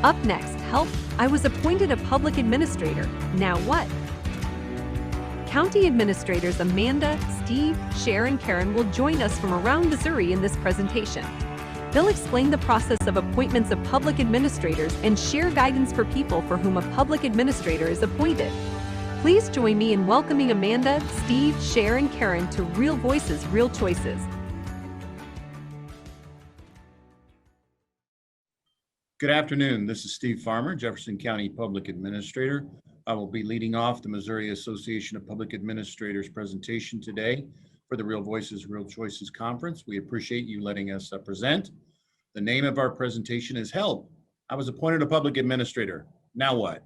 Up next, help, I was appointed a public administrator. Now what? County Administrators Amanda, Steve, Cher, and Karen will join us from around Missouri in this presentation. They'll explain the process of appointments of public administrators and share guidance for people for whom a public administrator is appointed. Please join me in welcoming Amanda, Steve, Cher, and Karen to Real Voices, Real Choices. Good afternoon. This is Steve Farmer, Jefferson County Public Administrator. I will be leading off the Missouri Association of Public Administrators presentation today for the Real Voices, Real Choices Conference. We appreciate you letting us present. The name of our presentation is Help, I was appointed a public administrator. Now what?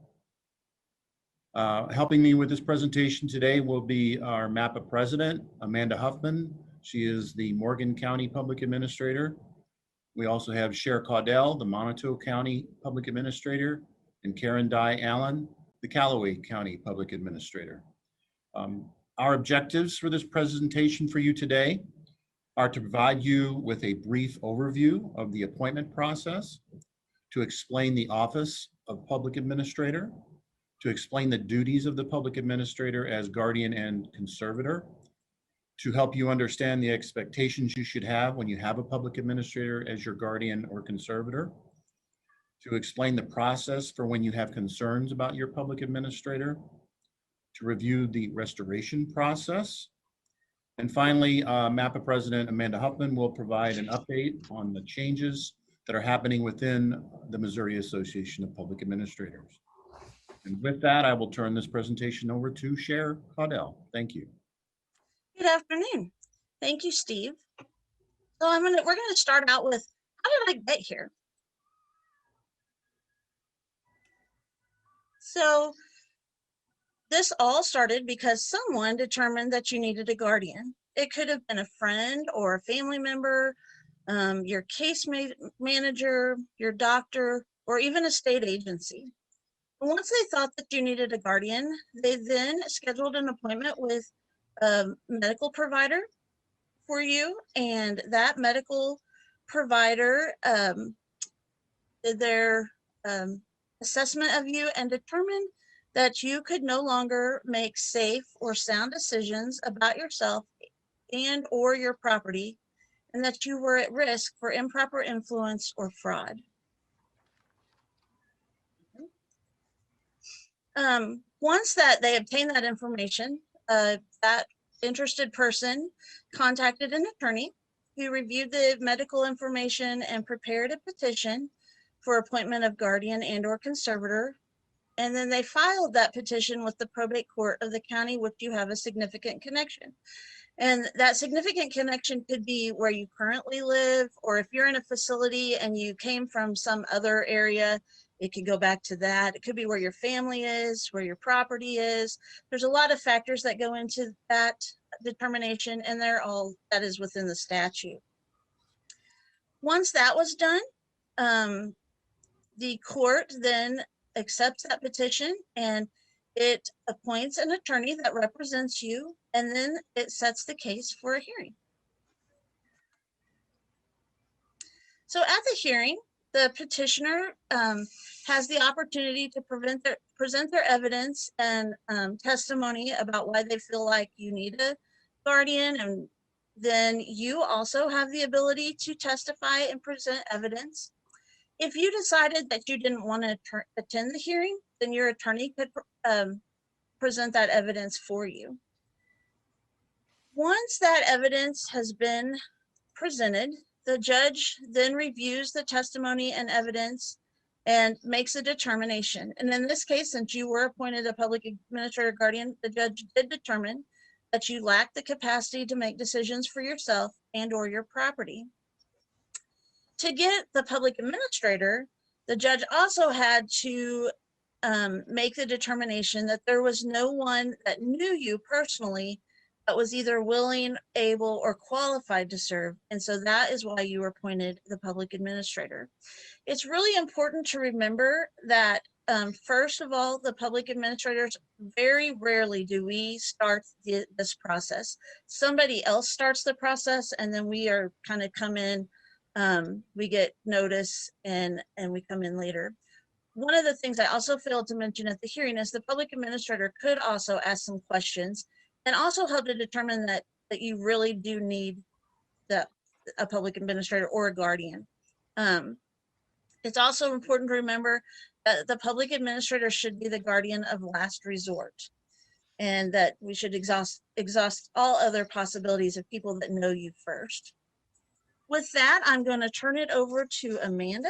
Helping me with this presentation today will be our Mapa President, Amanda Huffman. She is the Morgan County Public Administrator. We also have Cher Caudel, the Montauk County Public Administrator, and Karen Digh-Allen, the Callaway County Public Administrator. Our objectives for this presentation for you today are to provide you with a brief overview of the appointment process, to explain the office of Public Administrator, to explain the duties of the Public Administrator as guardian and conservator, to help you understand the expectations you should have when you have a public administrator as your guardian or conservator, to explain the process for when you have concerns about your public administrator, to review the restoration process, and finally, Mapa President Amanda Huffman will provide an update on the changes that are happening within the Missouri Association of Public Administrators. And with that, I will turn this presentation over to Cher Caudel. Thank you. Good afternoon. Thank you, Steve. So we're going to start out with, how did I get here? So this all started because someone determined that you needed a guardian. It could have been a friend or a family member, your case manager, your doctor, or even a state agency. Once they thought that you needed a guardian, they then scheduled an appointment with a medical provider for you, and that medical provider did their assessment of you and determined that you could no longer make safe or sound decisions about yourself and or your property, and that you were at risk for improper influence or fraud. Once that they obtained that information, that interested person contacted an attorney who reviewed the medical information and prepared a petition for appointment of guardian and or conservator. And then they filed that petition with the probate court of the county which you have a significant connection. And that significant connection could be where you currently live, or if you're in a facility and you came from some other area, it could go back to that. It could be where your family is, where your property is. There's a lot of factors that go into that determination, and that is within the statute. Once that was done, the court then accepts that petition and it appoints an attorney that represents you, and then it sets the case for a hearing. So at the hearing, the petitioner has the opportunity to present their evidence and testimony about why they feel like you need a guardian, and then you also have the ability to testify and present evidence. If you decided that you didn't want to attend the hearing, then your attorney could present that evidence for you. Once that evidence has been presented, the judge then reviews the testimony and evidence and makes a determination. And in this case, since you were appointed a public administrator guardian, the judge did determine that you lack the capacity to make decisions for yourself and or your property. To get the public administrator, the judge also had to make the determination that there was no one that knew you personally that was either willing, able, or qualified to serve. And so that is why you were appointed the public administrator. It's really important to remember that first of all, the public administrators, very rarely do we start this process. Somebody else starts the process, and then we are kind of come in, we get notice and we come in later. one of the things I also failed to mention at the hearing is the public administrator could also ask some questions and also help to determine that you really do need a public administrator or a guardian. It's also important to remember that the public administrator should be the guardian of last resort, and that we should exhaust all other possibilities of people that know you first. With that, I'm going to turn it over to Amanda,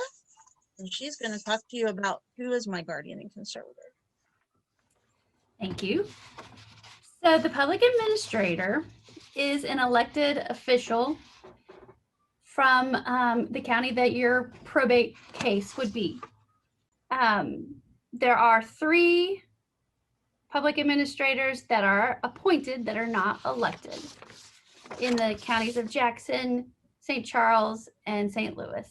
and she's going to talk to you about who is my guardian and conservator. Thank you. So the public administrator is an elected official from the county that your probate case would be. There are 3 public administrators that are appointed that are not elected in the counties of Jackson, St. Charles, and St. Louis.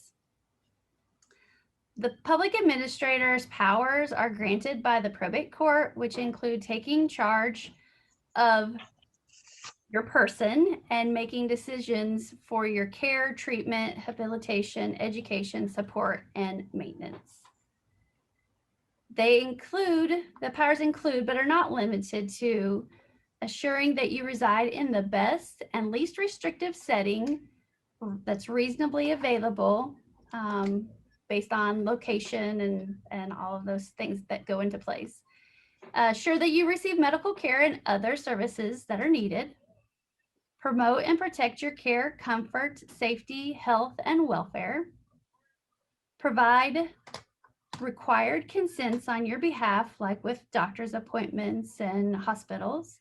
The public administrator's powers are granted by the probate court, which include taking charge of your person and making decisions for your care, treatment, habilitation, education, support, and maintenance. The powers include, but are not limited to, assuring that you reside in the best and least restrictive setting that's reasonably available, based on location and all of those things that go into place. Assure that you receive medical care and other services that are needed. Promote and protect your care, comfort, safety, health, and welfare. Provide required consents on your behalf, like with doctor's appointments and hospitals.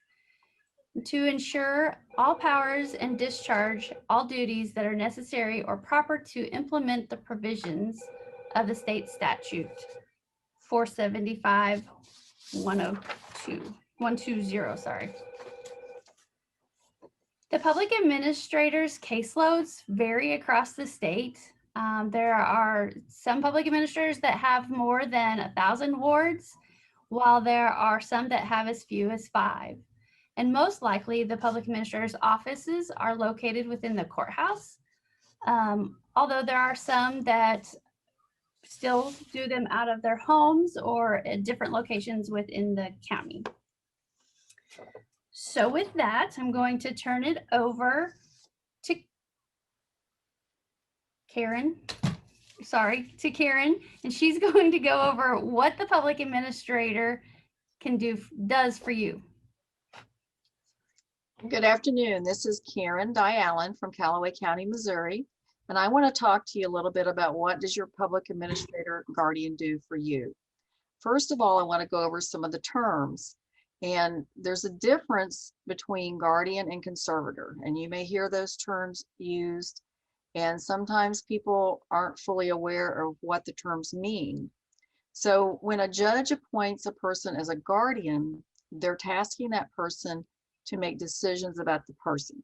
To ensure all powers and discharge all duties that are necessary or proper to implement the provisions of the state statute 475-120, sorry. The public administrator's caseloads vary across the state. There are some public administrators that have more than 1,000 wards, while there are some that have as few as 5. And most likely the public administrator's offices are located within the courthouse, although there are some that still do them out of their homes or at different locations within the county. So with that, I'm going to turn it over to Karen, and she's going to go over what the public administrator does for you. Good afternoon. This is Karen Digh-Allen from Callaway County, Missouri, and I want to talk to you a little bit about what does your public administrator guardian do for you. First of all, I want to go over some of the terms, and there's a difference between guardian and conservator, and you may hear those terms used, and sometimes people aren't fully aware of what the terms mean. So when a judge appoints a person as a guardian, they're tasking that person to make decisions about the person.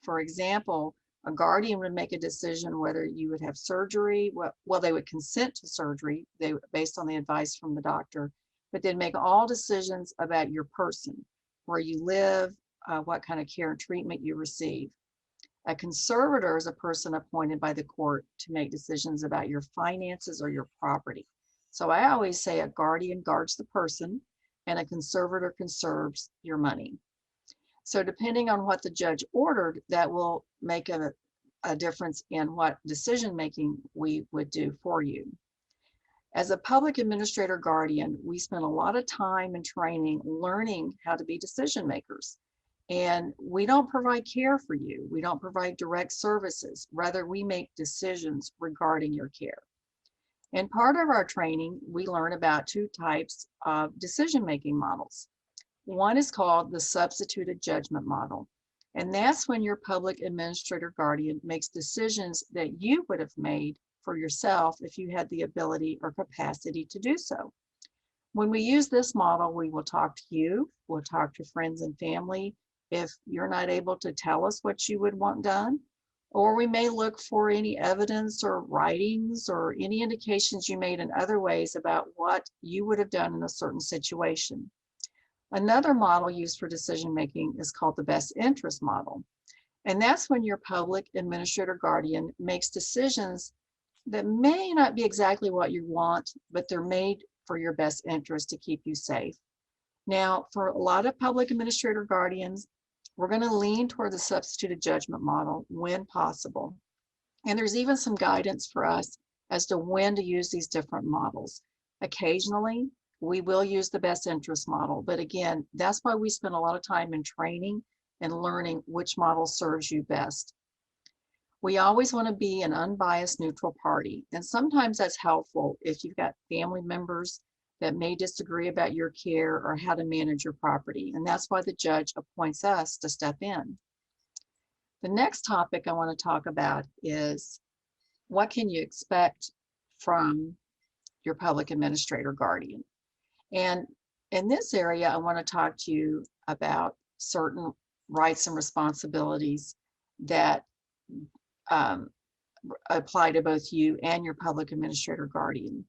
For example, a guardian would make a decision whether you would have surgery. Well, they would consent to surgery based on the advice from the doctor, but they'd make all decisions about your person, where you live, what kind of care and treatment you receive. A conservator is a person appointed by the court to make decisions about your finances or your property. So I always say a guardian guards the person and a conservator conserves your money. So depending on what the judge ordered, that will make a difference in what decision-making we would do for you. As a public administrator guardian, we spend a lot of time and training learning how to be decision makers. And we don't provide care for you. We don't provide direct services. Rather, we make decisions regarding your care. And part of our training, we learn about 2 types of decision-making models. One is called the substituted judgment model. And that's when your public administrator guardian makes decisions that you would have made for yourself if you had the ability or capacity to do so. When we use this model, we will talk to you, we'll talk to friends and family if you're not able to tell us what you would want done, or we may look for any evidence or writings or any indications you made in other ways about what you would have done in a certain situation. Another model used for decision-making is called the best interest model. And that's when your public administrator guardian makes decisions that may not be exactly what you want, but they're made for your best interest to keep you safe. Now, for a lot of public administrator guardians, we're going to lean toward the substituted judgment model when possible. And there's even some guidance for us as to when to use these different models. Occasionally, we will use the best interest model, but again, that's why we spend a lot of time in training and learning which model serves you best. We always want to be an unbiased neutral party, and sometimes that's helpful if you've got family members that may disagree about your care or how to manage your property, and that's why the judge appoints us to step in. The next topic I want to talk about is what can you expect from your public administrator guardian? And in this area, I want to talk to you about certain rights and responsibilities that apply to both you and your public administrator guardian.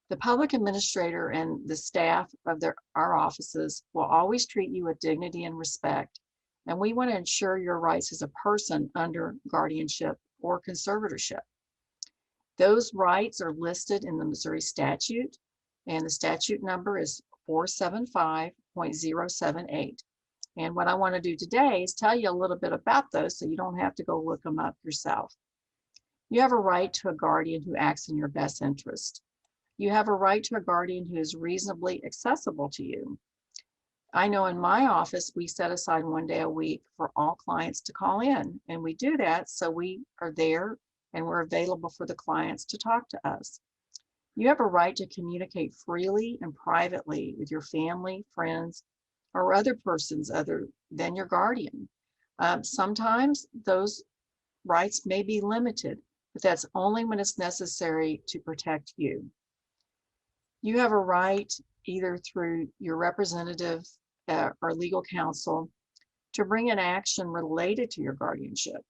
The public administrator and the staff of our offices will always treat you with dignity and respect, and we want to ensure your rights as a person under guardianship or conservatorship. Those rights are listed in the Missouri statute, and the statute number is 475.078. And what I want to do today is tell you a little bit about those so you don't have to go look them up yourself. You have a right to a guardian who acts in your best interest. You have a right to a guardian who is reasonably accessible to you. I know in my office, we set aside 1 day a week for all clients to call in, and we do that so we are there and we're available for the clients to talk to us. You have a right to communicate freely and privately with your family, friends, or other persons other than your guardian. Sometimes those rights may be limited, but that's only when it's necessary to protect you. You have a right, either through your representative or legal counsel, to bring an action related to your guardianship.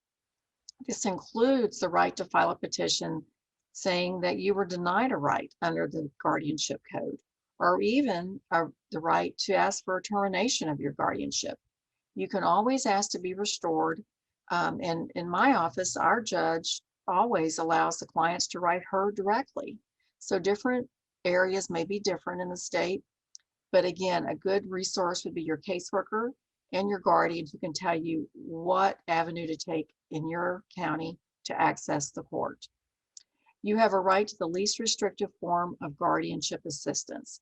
This includes the right to file a petition saying that you were denied a right under the guardianship code, or even the right to ask for a termination of your guardianship. You can always ask to be restored. And in my office, our judge always allows the clients to write her directly. So different areas may be different in the state, but again, a good resource would be your caseworker and your guardian who can tell you what avenue to take in your county to access the court. You have a right to the least restrictive form of guardianship assistance.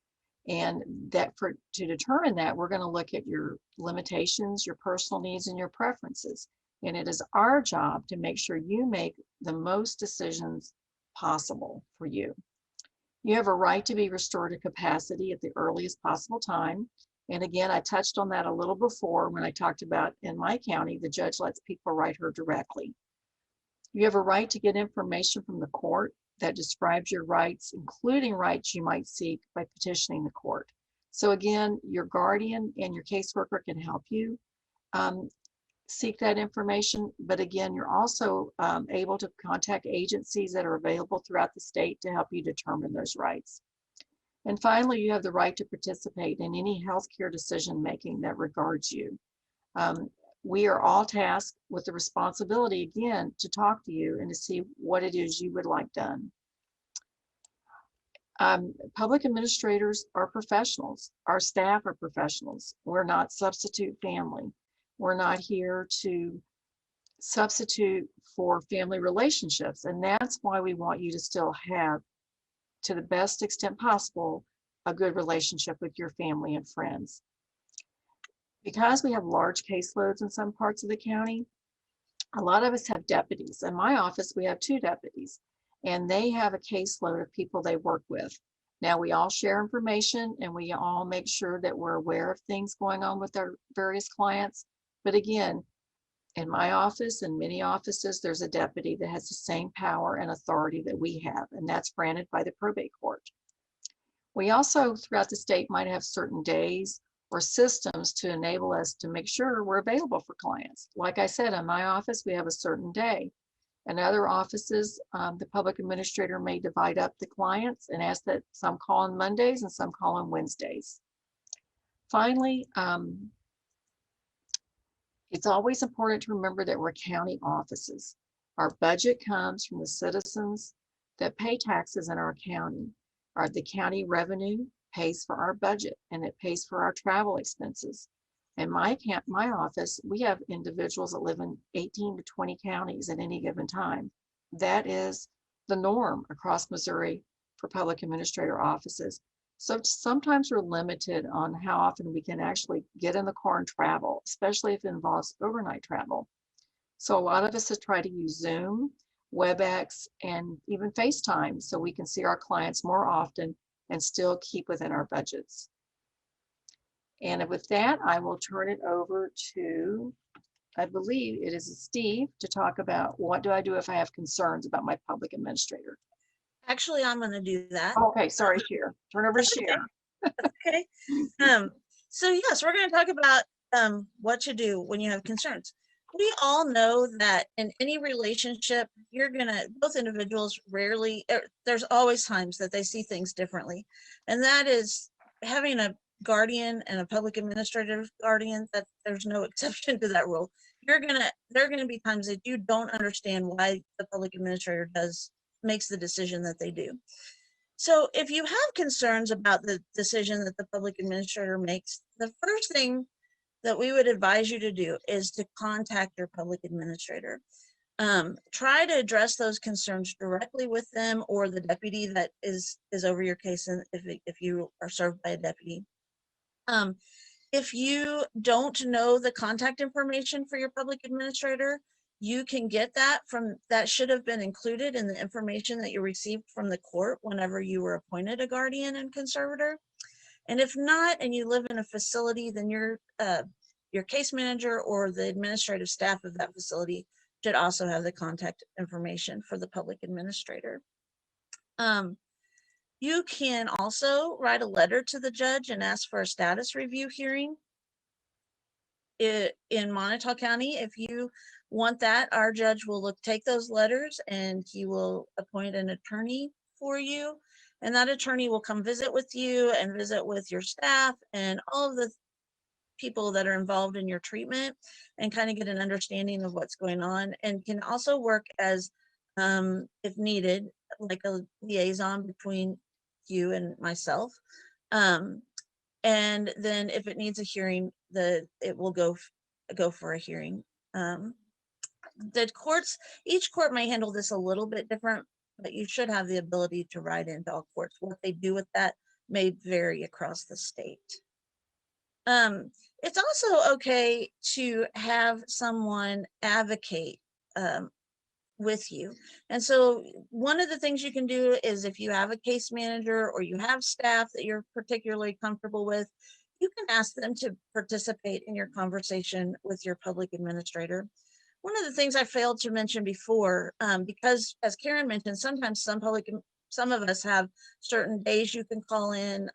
And to determine that, we're going to look at your limitations, your personal needs, and your preferences. And it is our job to make sure you make the most decisions possible for you. You have a right to be restored to capacity at the earliest possible time. And again, I touched on that a little before when I talked about in my county, the judge lets people write her directly. You have a right to get information from the court that describes your rights, including rights you might seek by petitioning the court. So again, your guardian and your caseworker can help you seek that information. But again, you're also able to contact agencies that are available throughout the state to help you determine those rights. And finally, you have the right to participate in any healthcare decision-making that regards you. We are all tasked with the responsibility, again, to talk to you and to see what it is you would like done. Public administrators are professionals. Our staff are professionals. We're not substitute family. We're not here to substitute for family relationships. And that's why we want you to still have, to the best extent possible, a good relationship with your family and friends. Because we have large caseloads in some parts of the county, a lot of us have deputies. In my office, we have 2 deputies, and they have a caseload of people they work with. Now, we all share information, and we all make sure that we're aware of things going on with our various clients. But again, in my office and many offices, there's a deputy that has the same power and authority that we have, and that's granted by the probate court. We also, throughout the state, might have certain days or systems to enable us to make sure we're available for clients. Like I said, in my office, we have a certain day. In other offices, the public administrator may divide up the clients and ask that some call on Mondays and some call on Wednesdays. Finally, it's always important to remember that we're county offices. Our budget comes from the citizens that pay taxes in our county. The county revenue pays for our budget and it pays for our travel expenses. In my office, we have individuals that live in 18 to 20 counties at any given time. That is the norm across Missouri for public administrator offices. So sometimes we're limited on how often we can actually get in the car and travel, especially if it involves overnight travel. So a lot of us have tried to use Zoom, WebEx, and even FaceTime so we can see our clients more often and still keep within our budgets. And with that, I will turn it over to, I believe it is Steve, to talk about what do I do if I have concerns about my public administrator. Actually, I'm going to do that. Okay, sorry, Cher. Turn over to Cher. Okay. So yes, we're going to talk about what to do when you have concerns. We all know that in any relationship, both individuals rarely, there's always times that they see things differently. And that is having a guardian and a public administrative guardian, that there's no exception to that rule. There are going to be times that you don't understand why the public administrator makes the decision that they do. So if you have concerns about the decision that the public administrator makes, the first thing that we would advise you to do is to contact your public administrator. Try to address those concerns directly with them or the deputy that is over your case, and if you are served by a deputy. If you don't know the contact information for your public administrator, you can get that should have been included in the information that you received from the court whenever you were appointed a guardian and conservator. And if not, and you live in a facility, then your case manager or the administrative staff of that facility should also have the contact information for the public administrator. You can also write a letter to the judge and ask for a status review hearing. In Montauk County, if you want that, our judge will take those letters and he will appoint an attorney for you. And that attorney will come visit with you and visit with your staff and all of the people that are involved in your treatment and kind of get an understanding of what's going on, and can also work as, if needed, like a liaison between you and myself. And then if it needs a hearing, it will go for a hearing. The courts, each court may handle this a little bit different, but you should have the ability to write into all courts. What they do with that may vary across the state. It's also okay to have someone advocate with you. And so one of the things you can do is, if you have a case manager or you have staff that you're particularly comfortable with, you can ask them to participate in your conversation with your public administrator. One of the things I failed to mention before, because as Karen mentioned, sometimes some of us have certain days you can call in,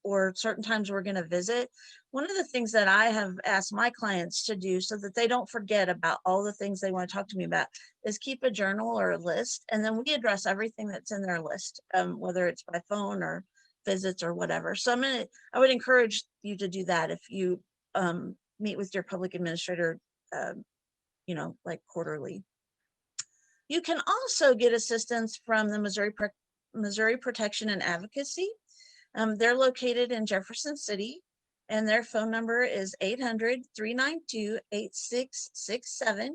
or certain times we're going to visit. One of the things that I have asked my clients to do so that they don't forget about all the things they want to talk to me about is keep a journal or a list, and then we address everything that's in their list, whether it's by phone or visits or whatever. So I would encourage you to do that if you meet with your public administrator, like quarterly. You can also get assistance from the Missouri Protection and Advocacy. They're located in Jefferson City, and their phone number is 800-392-8667,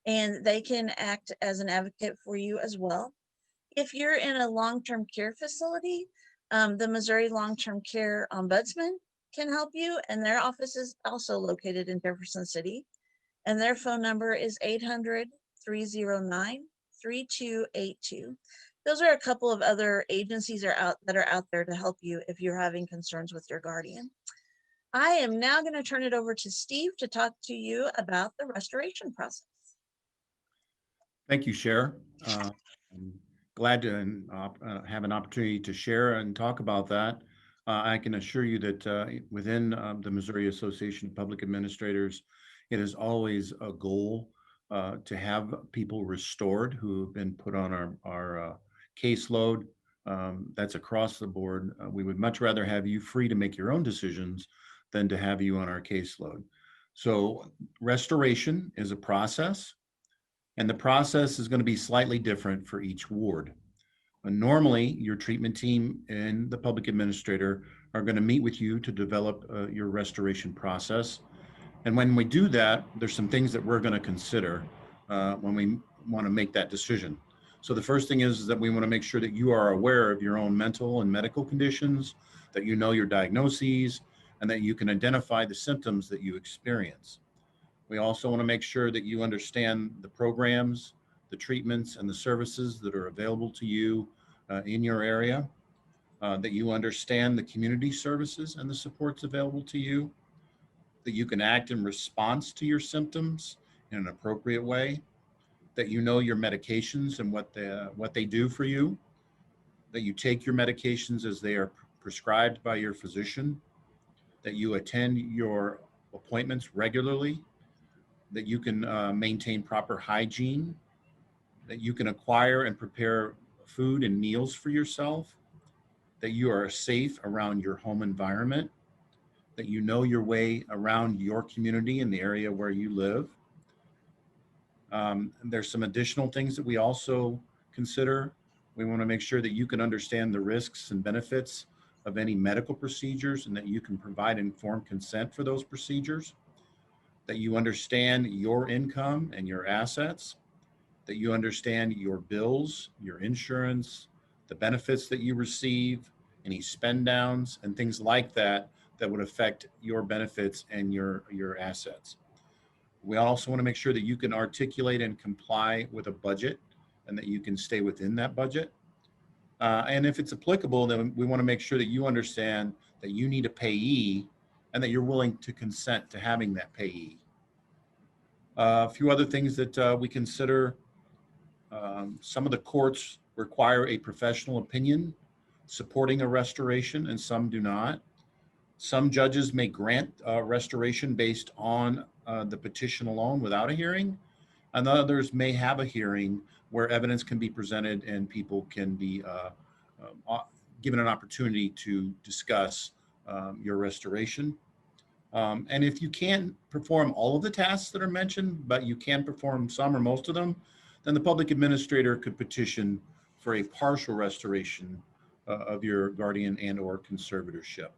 and they can act as an advocate for you as well. If you're in a long-term care facility, the Missouri Long-Term Care Ombudsman can help you, and their office is also located in Jefferson City, and their phone number is 800-309-3282. Those are a couple of other agencies that are out there to help you if you're having concerns with your guardian. I am now going to turn it over to Steve to talk to you about the restoration process. Thank you, Cher. I'm glad to have an opportunity to share and talk about that. I can assure you that within the Missouri Association of Public Administrators, it is always a goal to have people restored who have been put on our caseload. That's across the board. We would much rather have you free to make your own decisions than to have you on our caseload. So restoration is a process, and the process is going to be slightly different for each ward. Normally, your treatment team and the public administrator are going to meet with you to develop your restoration process. And when we do that, there's some things that we're going to consider when we want to make that decision. So the first thing is that we want to make sure that you are aware of your own mental and medical conditions, that you know your diagnoses, and that you can identify the symptoms that you experience. We also want to make sure that you understand the programs, the treatments, and the services that are available to you in your area, that you understand the community services and the supports available to you, that you can act in response to your symptoms in an appropriate way, that you know your medications and what they do for you, that you take your medications as they are prescribed by your physician, that you attend your appointments regularly, that you can maintain proper hygiene, that you can acquire and prepare food and meals for yourself, that you are safe around your home environment, that you know your way around your community in the area where you live. There's some additional things that we also consider. We want to make sure that you can understand the risks and benefits of any medical procedures and that you can provide informed consent for those procedures, that you understand your income and your assets, that you understand your bills, your insurance, the benefits that you receive, any spend downs and things like that that would affect your benefits and your assets. We also want to make sure that you can articulate and comply with a budget and that you can stay within that budget. And if it's applicable, then we want to make sure that you understand that you need a payee and that you're willing to consent to having that payee. A few other things that we consider, some of the courts require a professional opinion supporting a restoration and some do not. Some judges may grant restoration based on the petition alone without a hearing, and others may have a hearing where evidence can be presented and people can be given an opportunity to discuss your restoration. And if you can't perform all of the tasks that are mentioned, but you can perform some or most of them, then the public administrator could petition for a partial restoration of your guardian and or conservatorship.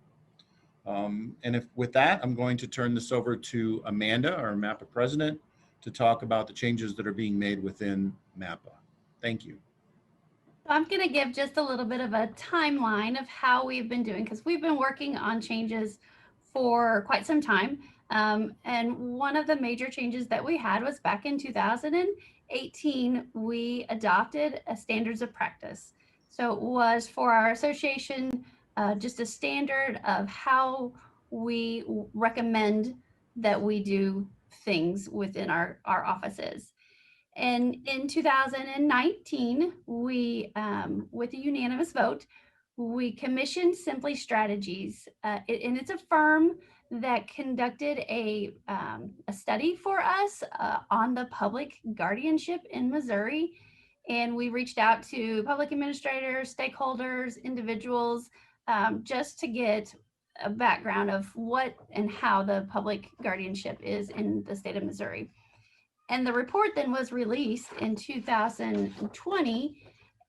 And with that, I'm going to turn this over to Amanda, our MAPA president, to talk about the changes that are being made within MAPA. Thank you. I'm going to give just a little bit of a timeline of how we've been doing, because we've been working on changes for quite some time. And one of the major changes that we had was back in 2018, we adopted a standards of practice. So it was for our association, just a standard of how we recommend that we do things within our offices. And in 2019, we, with a unanimous vote, we commissioned Simply Strategies, and it's a firm that conducted a study for us on the public guardianship in Missouri. And we reached out to public administrators, stakeholders, individuals, just to get a background of what and how the public guardianship is in the state of Missouri. And the report then was released in 2020,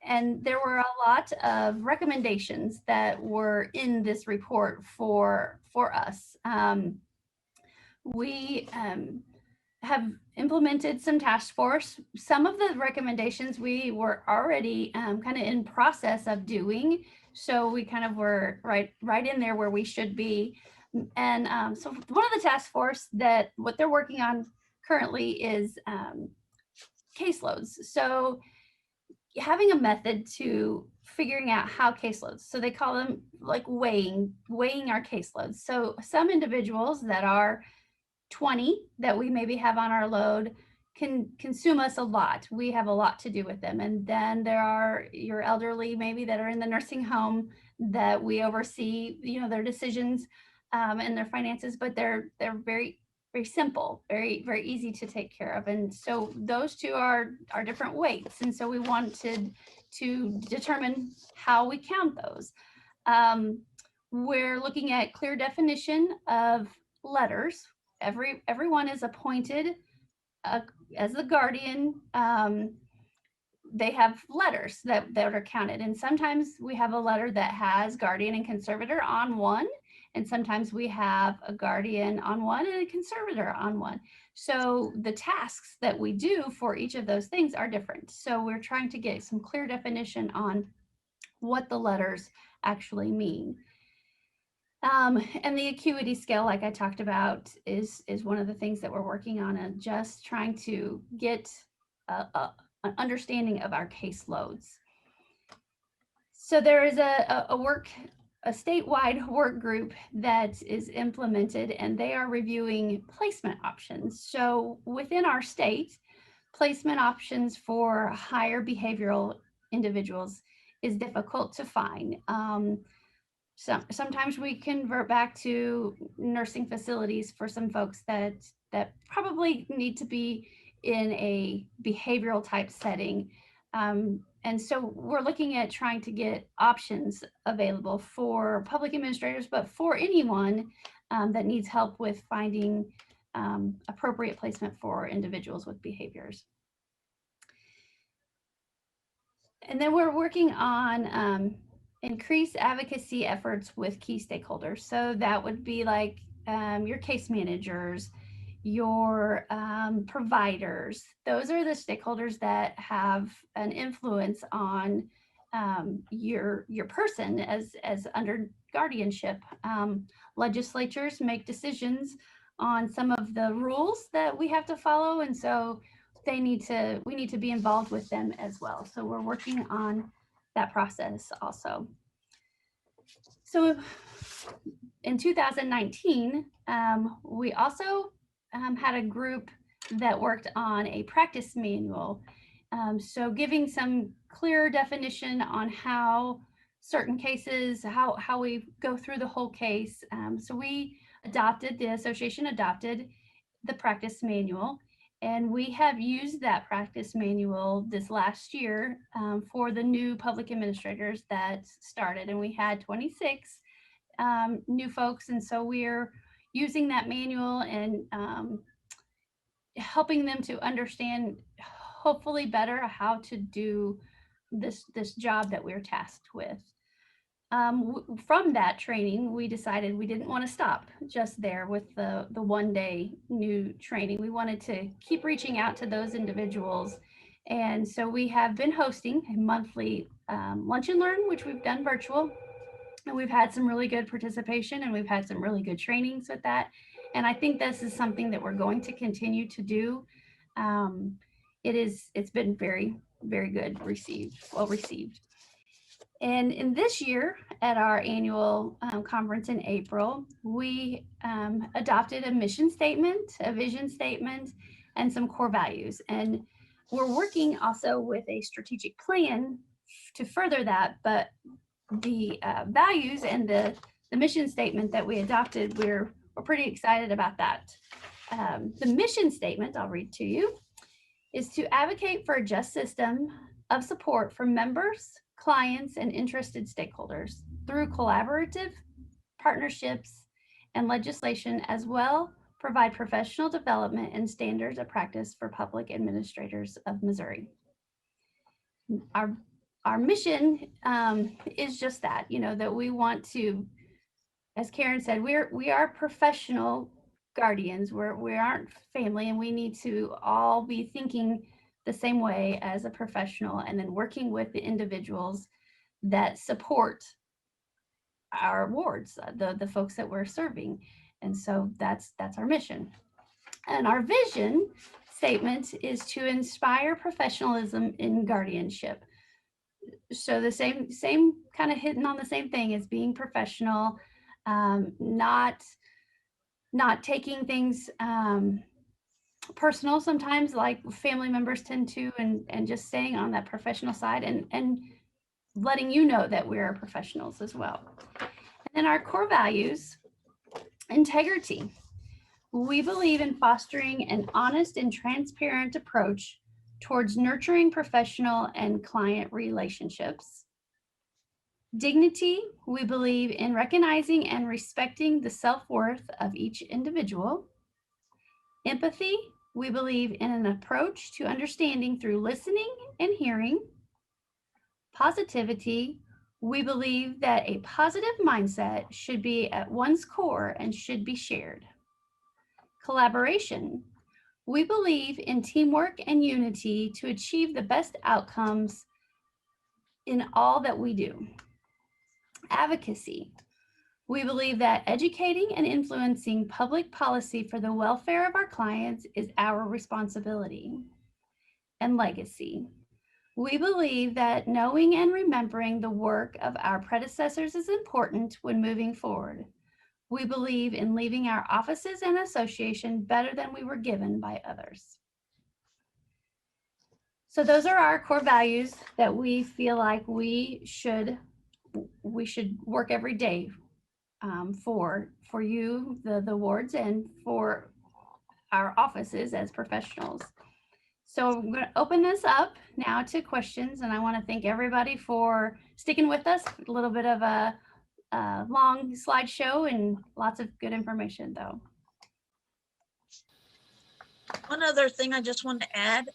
and there were a lot of recommendations that were in this report for us. We have implemented some task force. Some of the recommendations we were already kind of in process of doing, so we kind of were right in there where we should be. And so one of the task force that what they're working on currently is caseloads. So having a method to figuring out how caseloads, so they call them like weighing our caseloads. So some individuals that are 20 that we maybe have on our load can consume us a lot. We have a lot to do with them. And then there are your elderly maybe that are in the nursing home that we oversee, their decisions and their finances, but they're very simple, very easy to take care of. And so those two are different weights. And so we wanted to determine how we count those. We're looking at clear definition of letters. Everyone is appointed as the guardian they have letters that are counted. And sometimes we have a letter that has guardian and conservator on one. And sometimes we have a guardian on one and a conservator on one. So the tasks that we do for each of those things are different. So we're trying to get some clear definition on what the letters actually mean. And the acuity scale, like I talked about, is one of the things that we're working on, and just trying to get an understanding of our caseloads. So there is a statewide work group that is implemented, and they are reviewing placement options. So within our state, placement options for higher behavioral individuals is difficult to find. Sometimes we convert back to nursing facilities for some folks that probably need to be in a behavioral type setting. And so we're looking at trying to get options available for public administrators, but for anyone that needs help with finding appropriate placement for individuals with behaviors. And then we're working on increased advocacy efforts with key stakeholders. So that would be like your case managers, your providers. Those are the stakeholders that have an influence on your person as under guardianship. Legislatures make decisions on some of the rules that we have to follow, and so we need to be involved with them as well. So we're working on that process also. So in 2019, we also had a group that worked on a practice manual. So giving some clear definition on how certain cases, how we go through the whole case. So the association adopted the practice manual, and we have used that practice manual this last year for the new public administrators that started, and we had 26 new folks. And so we're using that manual and helping them to understand, hopefully better, how to do this job that we're tasked with. From that training, we decided we didn't want to stop just there with the one-day new training. We wanted to keep reaching out to those individuals. And so we have been hosting a monthly lunch and learn, which we've done virtual. And we've had some really good participation, and we've had some really good trainings with that. And I think this is something that we're going to continue to do. It's been very, very good well received. And in this year, at our annual conference in April, we adopted a mission statement, a vision statement, and some core values. And we're working also with a strategic plan to further that, but the values and the mission statement that we adopted, we're pretty excited about that. The mission statement, I'll read to you, is to advocate for a just system of support for members, clients, and interested stakeholders through collaborative partnerships and legislation, as well provide professional development and standards of practice for public administrators of Missouri. Our mission is just that, that we want to, as Karen said, we are professional guardians. We aren't family, and we need to all be thinking the same way as a professional, and then working with the individuals that support our wards, the folks that we're serving. And so that's our mission. And our vision statement is to inspire professionalism in guardianship. So the same kind of hitting on the same thing as being professional, not taking things personal sometimes, like family members tend to, and just staying on that professional side, and letting you know that we are professionals as well. And then our core values: integrity. We believe in fostering an honest and transparent approach towards nurturing professional and client relationships. Dignity. We believe in recognizing and respecting the self-worth of each individual. Empathy. We believe in an approach to understanding through listening and hearing. Positivity. We believe that a positive mindset should be at one's core and should be shared. Collaboration. We believe in teamwork and unity to achieve the best outcomes in all that we do. Advocacy. We believe that educating and influencing public policy for the welfare of our clients is our responsibility. And legacy. We believe that knowing and remembering the work of our predecessors is important when moving forward. We believe in leaving our offices and association better than we were given by others. So those are our core values that we feel like we should work every day for you, the wards, and for our offices as professionals. So I'm going to open this up now to questions, and I want to thank everybody for sticking with us. A little bit of a long slideshow and lots of good information, though. One other thing I just want to add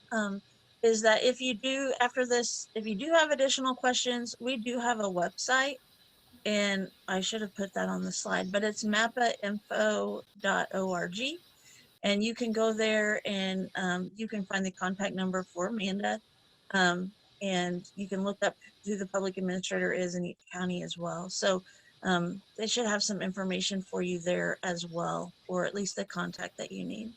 is that if you do, after this, if you do have additional questions, we do have a website, and I should have put that on the slide, but it's mapainfo.org. And you can go there and you can find the contact number for Amanda. And you can look up who the public administrator is in each county as well. So they should have some information for you there as well, or at least the contact that you need.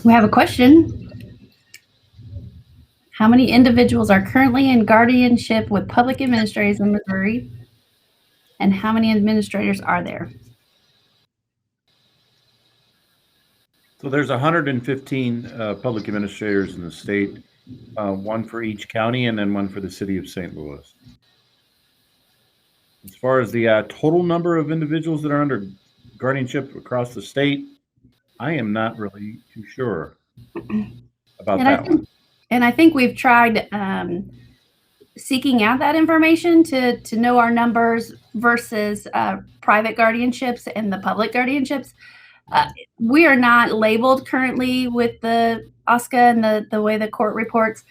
We have a question. How many individuals are currently in guardianship with public administrators in Missouri? And how many administrators are there? So there's 115 public administrators in the state, one for each county and then one for the city of St. Louis. As far as the total number of individuals that are under guardianship across the state, I am not really too sure about that one. And I think we've tried seeking out that information to know our numbers versus private guardianships and the public guardianships. We are not labeled currently with the OSCA and the way the court reports.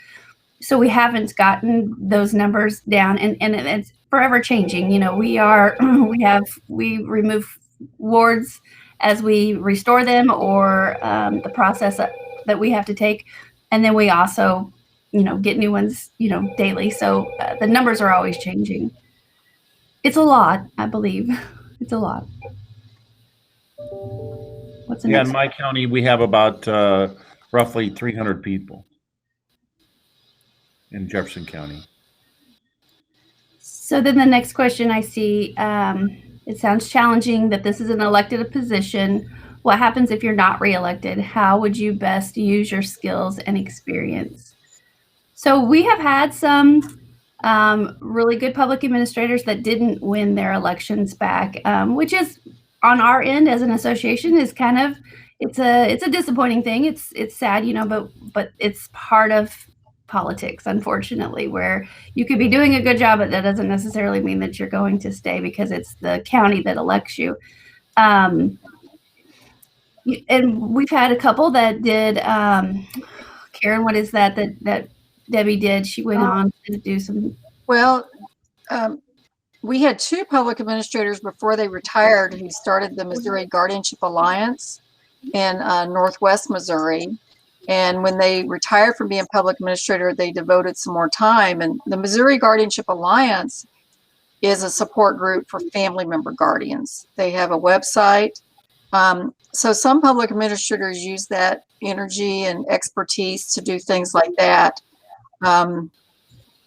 So we haven't gotten those numbers down, and it's forever changing. You know, we remove wards as we restore them, or the process that we have to take. And then we also, get new ones, daily. So the numbers are always changing. It's a lot, I believe. It's a lot. What's the next? In my county, we have about roughly 300 people in Jefferson County. So then the next question I see, it sounds challenging that this is an elected position. What happens if you're not reelected? How would you best use your skills and experience? So we have had some really good public administrators that didn't win their elections back, which is on our end as an association is kind of, it's a disappointing thing. It's sad, but it's part of politics, unfortunately, where you could be doing a good job, but that doesn't necessarily mean that you're going to stay because it's the county that elects you. And we've had a couple that did, Karen, what is that Debbie did? She went on to do some. Well, we had two public administrators before they retired who started the Missouri Guardianship Alliance in Northwest Missouri. And when they retired from being public administrator, they devoted some more time. And the Missouri Guardianship Alliance is a support group for family member guardians. They have a website. So some public administrators use that energy and expertise to do things like that.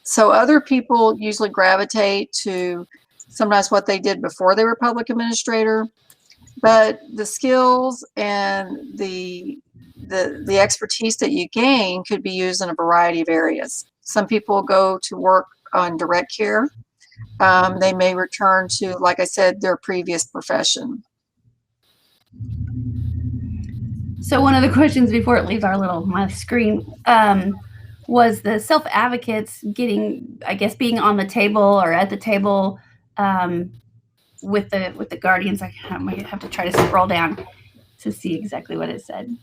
So other people usually gravitate to sometimes what they did before they were public administrator, but the skills and the expertise that you gain could be used in a variety of areas. Some people go to work on direct care. They may return to, like I said, their previous profession. So one of the questions before it leaves my screen was the self-advocates getting, I guess, being on the table or at the table with the guardians. I might have to try to scroll down to see exactly what it said.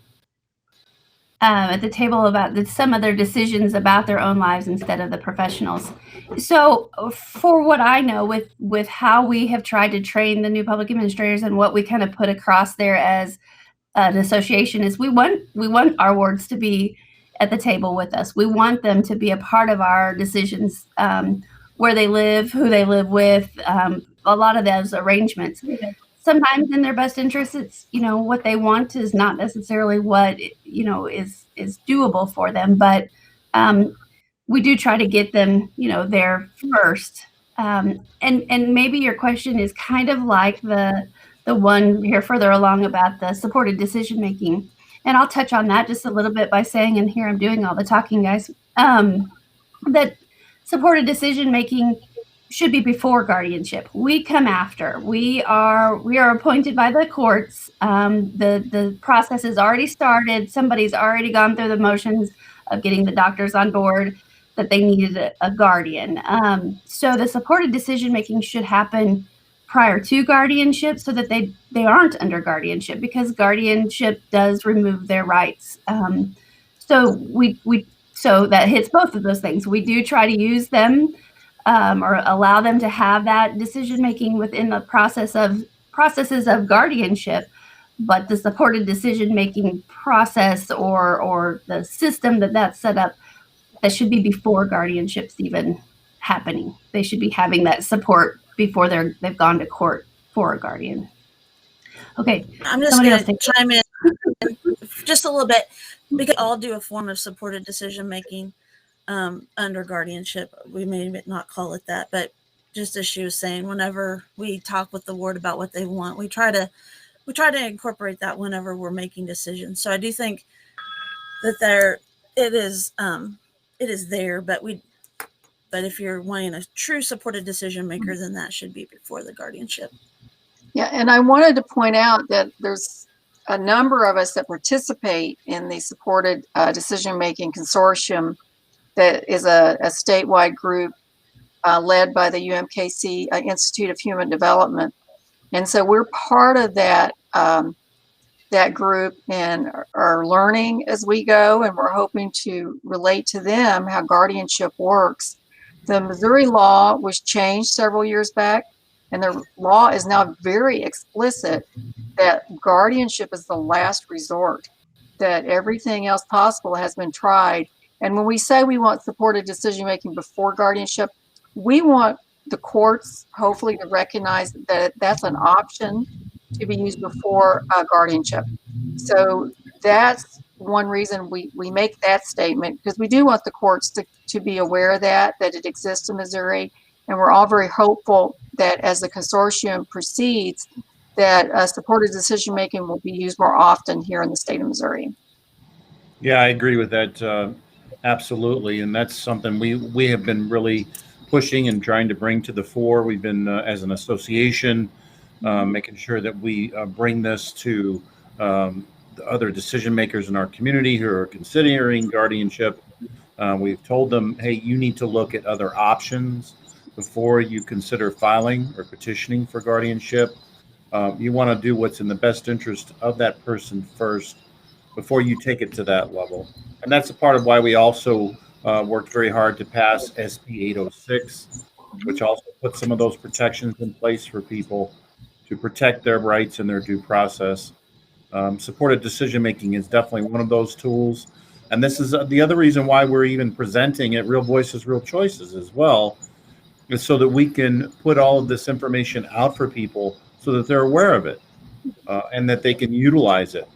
At the table about some of their decisions about their own lives instead of the professionals. So for what I know, with how we have tried to train the new public administrators and what we kind of put across there as an association is we want our wards to be at the table with us. We want them to be a part of our decisions, where they live, who they live with, a lot of those arrangements. Sometimes in their best interest, it's, what they want is not necessarily what, is doable for them, but we do try to get them, there first. And maybe your question is kind of like the one here further along about the supported decision making. And I'll touch on that just a little bit by saying, and here I'm doing all the talking, guys, that supported decision making should be before guardianship. We come after. We are appointed by the courts. The process has already started. Somebody's already gone through the motions of getting the doctors on board that they needed a guardian. So the supported decision making should happen prior to guardianship so that they aren't under guardianship, because guardianship does remove their rights. So so that hits both of those things. We do try to use them or allow them to have that decision making within the processes of guardianship, but the supported decision making process or the system that's set up, that should be before guardianship's even happening. They should be having that support before they've gone to court for a guardian. Okay, I'm just going to chime in just a little bit, because I'll do a form of supported decision making under guardianship. We may not call it that, but just as she was saying, whenever we talk with the ward about what they want, we try to incorporate that whenever we're making decisions. So I do think that it is there, but if you're wanting a true supported decision maker, then that should be before the guardianship. Yeah, and I wanted to point out that there's a number of us that participate in the supported decision-making consortium that is a statewide group led by the UMKC Institute of Human Development. And so we're part of that group and are learning as we go, and we're hoping to relate to them how guardianship works. The Missouri law was changed several years back, and the law is now very explicit that guardianship is the last resort, that everything else possible has been tried. And when we say we want supported decision-making before guardianship, we want the courts hopefully to recognize that that's an option to be used before guardianship. So that's one reason we make that statement, because we do want the courts to be aware of that it exists in Missouri. And we're all very hopeful that as the consortium proceeds, that supported decision-making will be used more often here in the state of Missouri. Yeah, I agree with that. Absolutely. And that's something we have been really pushing and trying to bring to the fore. We've been, as an association, making sure that we bring this to the other decision makers in our community who are considering guardianship. We've told them, hey, you need to look at other options before you consider filing or petitioning for guardianship. You want to do what's in the best interest of that person first before you take it to that level. And that's a part of why we also worked very hard to pass SB 806, which also puts some of those protections in place for people to protect their rights and their due process. Supported decision-making is definitely one of those tools. And this is the other reason why we're even presenting at Real Voices, Real Choices as well, is so that we can put all of this information out for people so that they're aware of it and that they can utilize it.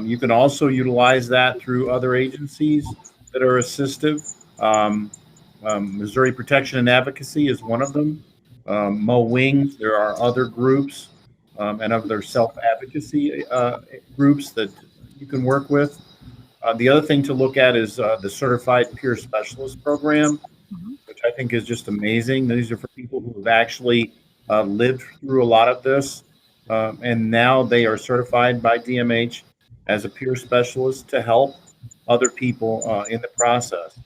You can also utilize that through other agencies that are assistive. Missouri Protection and Advocacy is one of them. Mo Wings, there are other groups and other self-advocacy groups that you can work with. The other thing to look at is the Certified Peer Specialist Program, which I think is just amazing. These are for people who have actually lived through a lot of this, and now they are certified by DMH as a peer specialist to help other people in the process.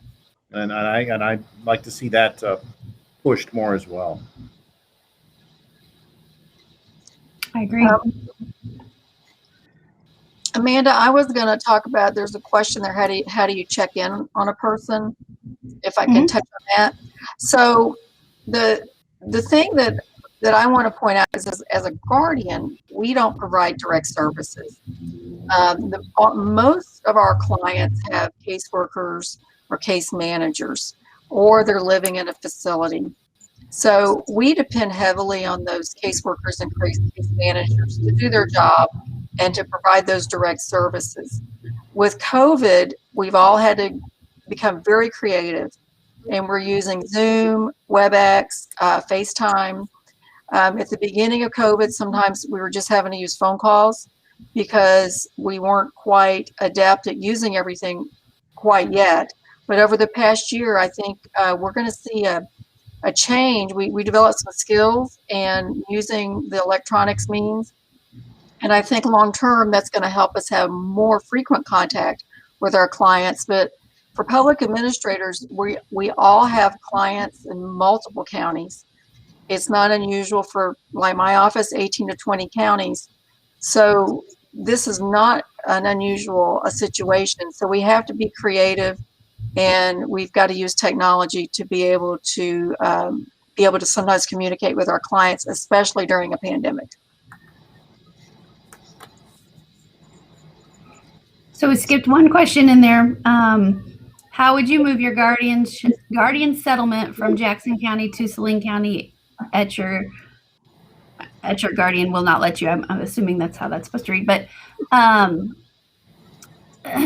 And I'd like to see that pushed more as well. I agree. Amanda, I was going to talk about, there's a question there, how do you check in on a person? If I can touch on that. So the thing that I want to point out is, as a guardian, we don't provide direct services. Most of our clients have caseworkers or case managers, or they're living in a facility. So we depend heavily on those caseworkers and case managers to do their job and to provide those direct services. With COVID, we've all had to become very creative, and we're using Zoom, WebEx, FaceTime. At the beginning of COVID, sometimes we were just having to use phone calls because we weren't quite adept at using everything quite yet. But over the past year, I think we're going to see a change. We developed some skills and using the electronics means. And I think long-term, that's going to help us have more frequent contact with our clients. But for public administrators, we all have clients in multiple counties. It's not unusual for, like my office, 18 to 20 counties. So this is not an unusual situation. So we have to be creative, and we've got to use technology to be able to sometimes communicate with our clients, especially during a pandemic. So we skipped one question in there. How would you move your guardian settlement from Jackson County to Saline County at your guardian will not let you? I'm assuming that's how that's supposed to read. But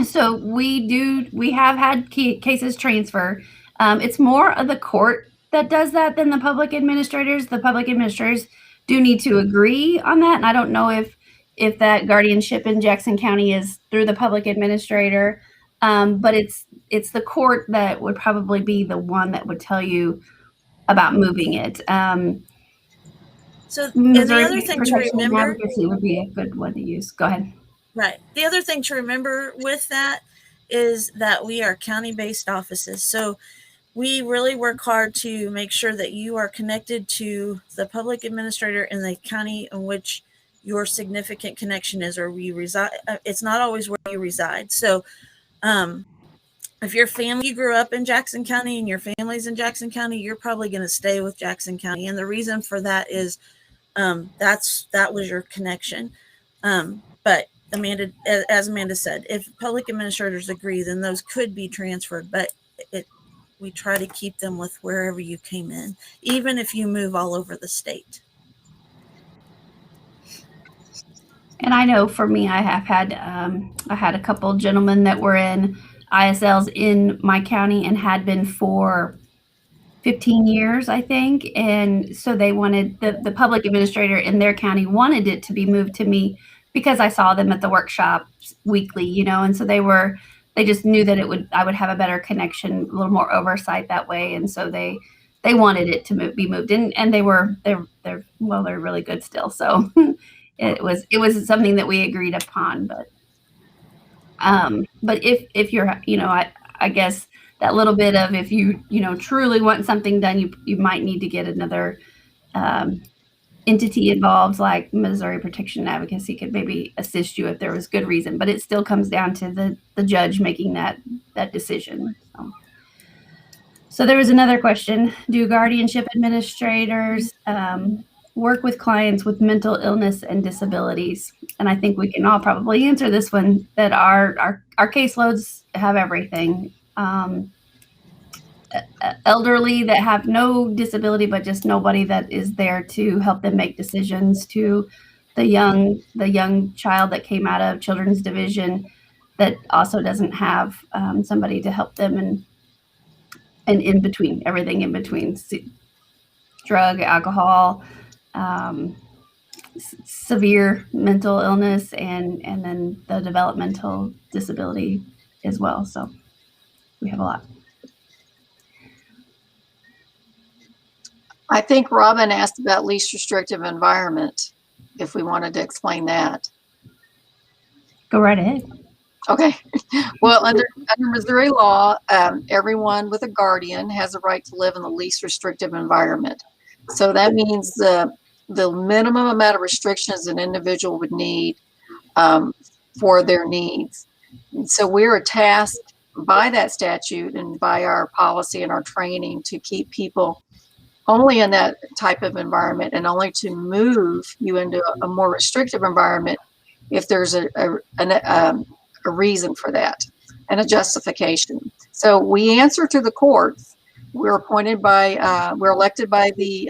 so we have had cases transfer. It's more of the court that does that than the public administrators. The public administrators do need to agree on that, and I don't know if that guardianship in Jackson County is through the public administrator, but it's the court that would probably be the one that would tell you about moving it. So and the other thing to remember, advocacy would be a good one to use. Go ahead. Right. The other thing to remember with that is that we are county-based offices. So we really work hard to make sure that you are connected to the public administrator in the county in which your significant connection is, or we reside. It's not always where you reside. So if your family, you grew up in Jackson County and your family's in Jackson County, you're probably going to stay with Jackson County. And the reason for that is that was your connection. But Amanda, as Amanda said, if public administrators agree, then those could be transferred, but we try to keep them with wherever you came in, even if you move all over the state. And I know for me, I had a couple gentlemen that were in ISLs in my county and had been for 15 years, I think. And so they wanted, the public administrator in their county wanted it to be moved to me because I saw them at the workshop weekly, and so they just knew that I would have a better connection, a little more oversight that way. And so they wanted it to be moved in, and they're really good still. So it was something that we agreed upon, but if you're, I guess that little bit of, if you truly want something done, you might need to get another entity involved, like Missouri Protection and Advocacy could maybe assist you if there was good reason, but it still comes down to the judge making that decision. So there was another question. Do guardianship administrators work with clients with mental illness and disabilities? And I think we can all probably answer this one, that our caseloads have everything. Elderly that have no disability, but just nobody that is there to help them make decisions, to the young child that came out of children's division that also doesn't have somebody to help them. and in between, everything in between, drug, alcohol, severe mental illness, and then the developmental disability as well. So we have a lot. I think Robin asked about least restrictive environment, if we wanted to explain that. Go right ahead. Okay. Well, under Missouri law, everyone with a guardian has a right to live in the least restrictive environment. So that means the minimum amount of restrictions an individual would need for their needs. And so we're tasked by that statute and by our policy and our training to keep people only in that type of environment, and only to move you into a more restrictive environment if there's a reason for that and a justification. So we answer to the courts. We're appointed by, we're elected by the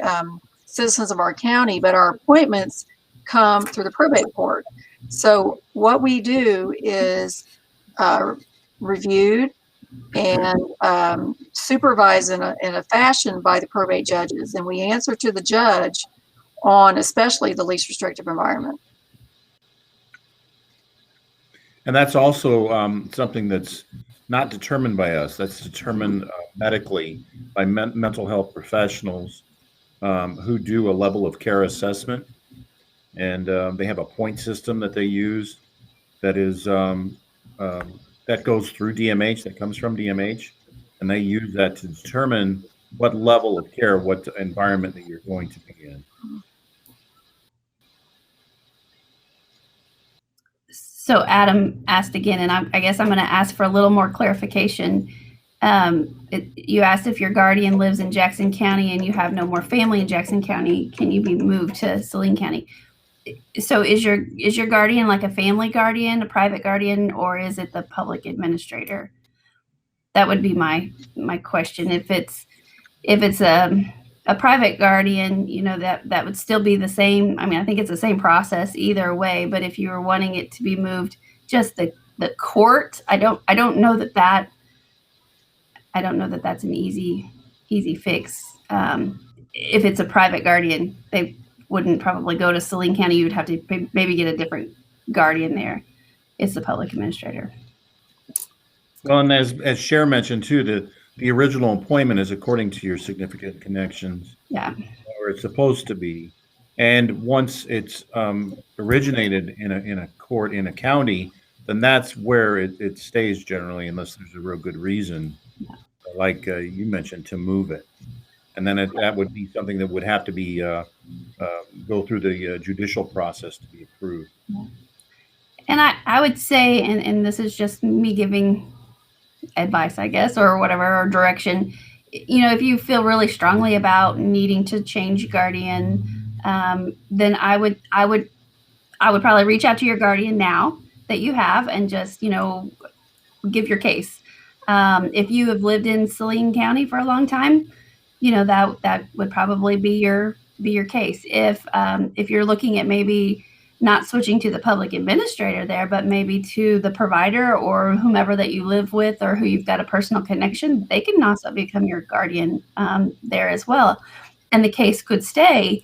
citizens of our county, but our appointments come through the probate court. So what we do is reviewed and supervised in a fashion by the probate judges, and we answer to the judge on especially the least restrictive environment. And that's also something that's not determined by us. That's determined medically by mental health professionals who do a level of care assessment. And they have a point system that they use that is that goes through DMH, that comes from DMH. And they use that to determine what level of care, what environment that you're going to be in. So Adam asked again, and I guess I'm going to ask for a little more clarification. You asked if your guardian lives in Jackson County and you have no more family in Jackson County, can you be moved to Saline County? So is your guardian like a family guardian, a private guardian, or is it the public administrator? That would be my question. If it's a private guardian, you know, that would still be the same. I mean, I think it's the same process either way, but if you were wanting it to be moved just the court, I don't know that that's an easy fix. If it's a private guardian, they wouldn't probably go to Saline County. You would have to maybe get a different guardian there. It's the public administrator. Well, and as Cher mentioned too, the original appointment is according to your significant connections. Yeah. Or it's supposed to be. And once it's originated in a court in a county, then that's where it stays generally, unless there's a real good reason, like you mentioned, to move it. And then that would be something that would have to be go through the judicial process to be approved. And I would say, and this is just me giving advice, I guess, or whatever, or direction, you know, if you feel really strongly about needing to change guardian, then I would probably reach out to your guardian now that you have and just, you know, give your case. If you have lived in Saline County for a long time, you know, that would probably be your case. If you're looking at maybe not switching to the public administrator there, but maybe to the provider or whomever that you live with or who you've got a personal connection, they can also become your guardian there as well. And the case could stay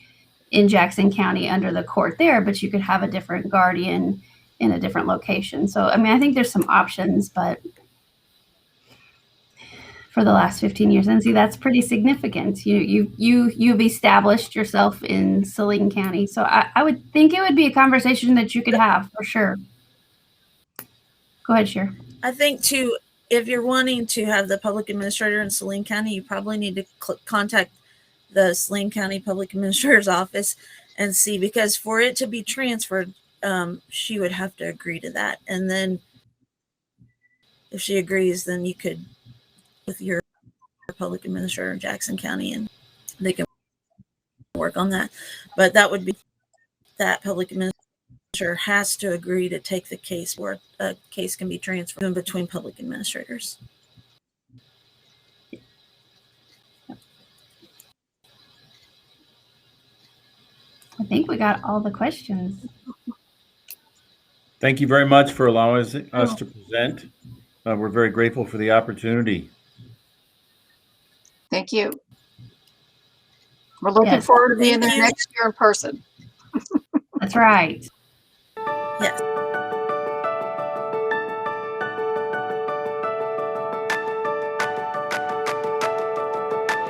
in Jackson County under the court there, but you could have a different guardian in a different location. So, I mean, I think there's some options, but for the last 15 years, and see, that's pretty significant. You've established yourself in Saline County. So I would think it would be a conversation that you could have for sure. Go ahead, Cher. I think too, if you're wanting to have the public administrator in Saline County, you probably need to contact the Saline County Public Administrator's office and see, because for it to be transferred, she would have to agree to that. And then if she agrees, then you could, with your public administrator in Jackson County, and they can work on that. But that would be, that public administrator has to agree to take the case, where a case can be transferred in between public administrators. I think we got all the questions. Thank you very much for allowing us to present. We're very grateful for the opportunity. Thank you. We're looking Yes. forward to being Thank there you. next year in person. That's right. Yes.